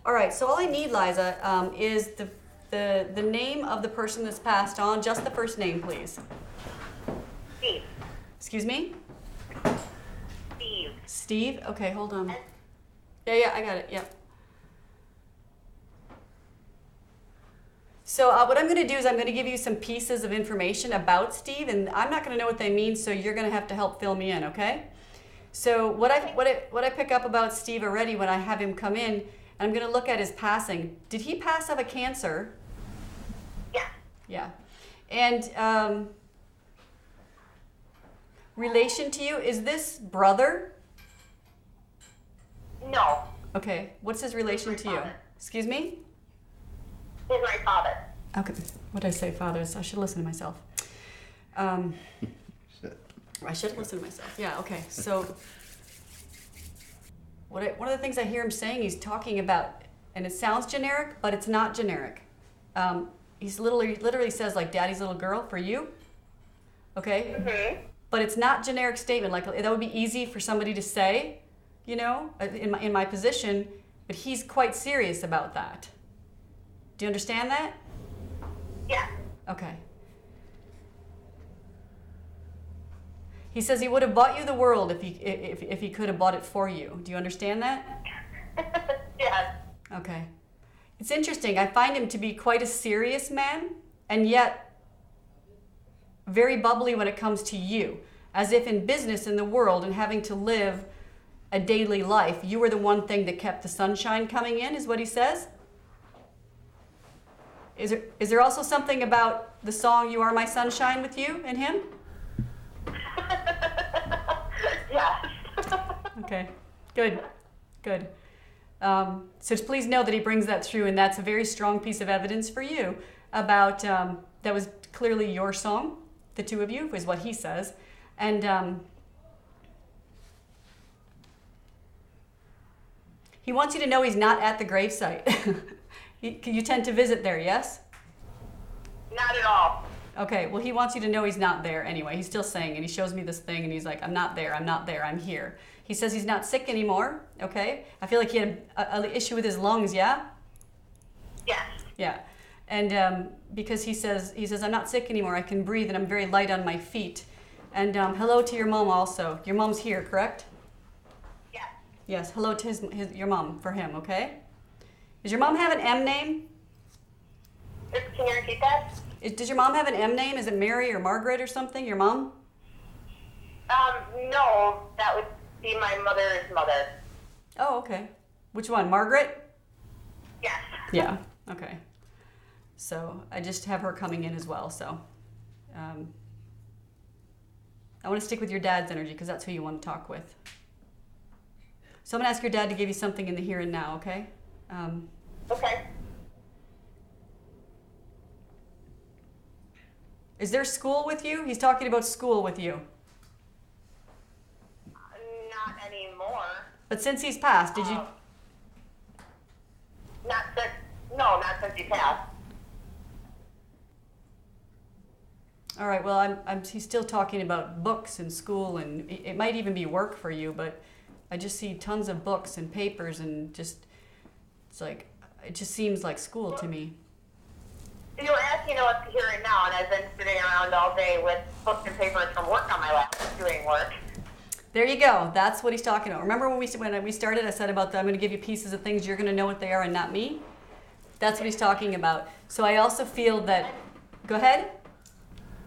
All right, so all I need, Liza, is the name of the person that's passed on, just the first name, please. Steve. Excuse me? Steve. Steve? Okay, hold on. Yeah, I got it, yep. So what I'm going to do is I'm going to give you some pieces of information about Steve, and I'm not going to know what they mean, so you're going to have to help fill me in, okay? So what I pick up about Steve already when I have him come in, I'm going to look at his passing. Did he pass of a cancer? Yeah. Yeah. And relation to you, is this brother? No. Okay. What's his relation to you? Father. Excuse me? He's my father. Okay. What did I say, fathers? I should listen to myself. I should listen to myself. Yeah, okay. So one of the things I hear him saying, he's talking about, and it sounds generic, but it's not generic. He's literally says, like, daddy's little girl for you. Okay? Mm-hmm. But it's not generic statement. Like, that would be easy for somebody to say, you know, in my position, but he's quite serious about that. Do you understand that? Yeah. Okay. He says he would have bought you the world if he could have bought it for you. Do you understand that? Yes. Okay. It's interesting. I find him to be quite a serious man, and yet very bubbly when it comes to you. As if in business, in the world, and having to live a daily life, you were the one thing that kept the sunshine coming in, is what he says. Is there also something about the song "You Are My Sunshine" with you and him? Yes. Okay, good. So please know that he brings that through, and that's a very strong piece of evidence for you about that was clearly your song, the two of you, is what he says. And he wants you to know he's not at the gravesite. You tend to visit there, yes? Not at all. Okay, well, he wants you to know he's not there anyway. He's still saying, and he shows me this thing, and he's like, I'm not there, I'm here. He says he's not sick anymore, okay? I feel like he had an issue with his lungs, yeah? Yes. Yeah. And because he says, I'm not sick anymore, I can breathe, and I'm very light on my feet. And hello to your mom also. Your mom's here, correct? Yes. Yes, hello to your mom for him, okay? Does your mom have an M name? Can you repeat that? Does your mom have an M name? Is it Mary or Margaret or something, your mom? No, that would be my mother's mother. Oh, okay. Which one, Margaret? Yes. Yeah, okay. So I just have her coming in as well, so. I want to stick with your dad's energy because that's who you want to talk with. So I'm going to ask your dad to give you something in the here and now, okay? Okay. Is there school with you? He's talking about school with you. Not anymore. But since he's passed, did you? Not since he passed. All right, well, he's still talking about books and school, and it might even be work for you, but I just see tons of books and papers, and just, it just seems like school to me. You were asking what's here and now, and I've been sitting around all day with books and papers from work on my lap, doing work. There you go. That's what he's talking about. Remember when we started, I said about I'm going to give you pieces of things, you're going to know what they are and not me? That's what he's talking about. So I also feel that, go ahead.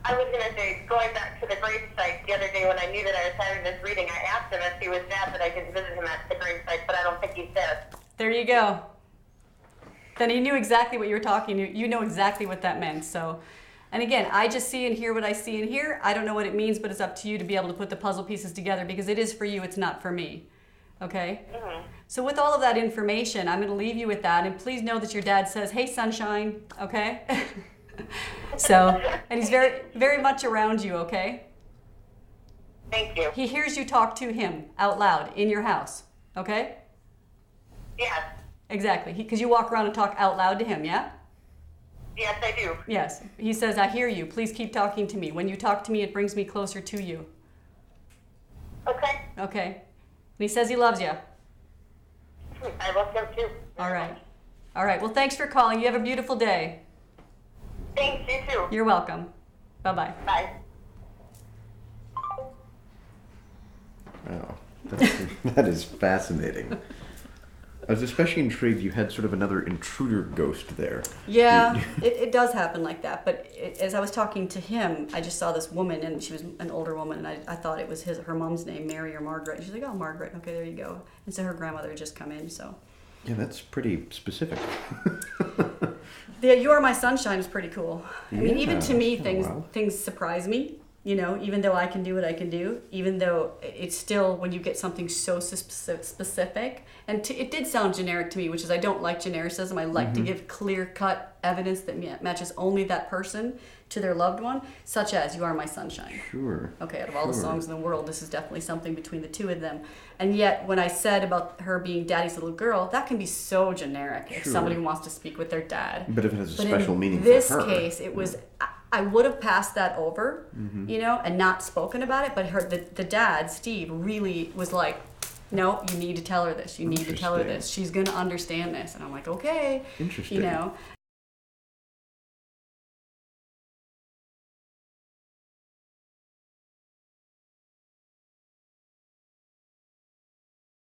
I was going to say, going back to the grave site the other day when I knew that I was having this reading, I asked him if he was sad that I didn't visit him at the grave site, but I don't think he's there. There you go. Then he knew exactly what you were talking. You know exactly what that meant. So, and again, I just see and hear what I see and hear. I don't know what it means, but it's up to you to be able to put the puzzle pieces together because it is for you. It's not for me. Okay? Mm-hmm. So with all of that information, I'm going to leave you with that. And please know that your dad says, hey, sunshine. Okay? So, and he's very, very much around you. Okay? Thank you. He hears you talk to him out loud in your house. Okay? Yes. Exactly. Because you walk around and talk out loud to him, yeah? Yes, I do. Yes. He says, I hear you. Please keep talking to me. When you talk to me, it brings me closer to you. Okay. Okay. And he says he loves you. I love him too. All right. All right. Well, thanks for calling. You have a beautiful day. Thanks, you too. You're welcome. Bye-bye. Bye. Wow, that is fascinating. I was especially intrigued you had sort of another intruder ghost there. Yeah, it does happen like that. But as I was talking to him, I just saw this woman, and she was an older woman, and I thought it was her mom's name, Mary or Margaret. And she's like, oh, Margaret. Okay, there you go. And so her grandmother had just come in, so. Yeah, that's pretty specific. Yeah, You Are My Sunshine is pretty cool. I mean, even to me, wow. things surprise me. You know, even though I can do what I can do, even though it's still, when you get something so specific, and it did sound generic to me, which is I don't like genericism. I like to give clear-cut evidence that matches only that person to their loved one, such as You Are My Sunshine. Sure. Okay, out of all the songs in the world, this is definitely something between the two of them. And yet, when I said about her being daddy's little girl, that can be so generic if somebody wants to speak with their dad. But if it has a special meaning for her. In this case, it was... I would have passed that over, you know, and not spoken about it. But the dad, Steve, really was like, no, you need to tell her this. You need to tell her this. She's going to understand this. And I'm like, okay. Interesting. You know.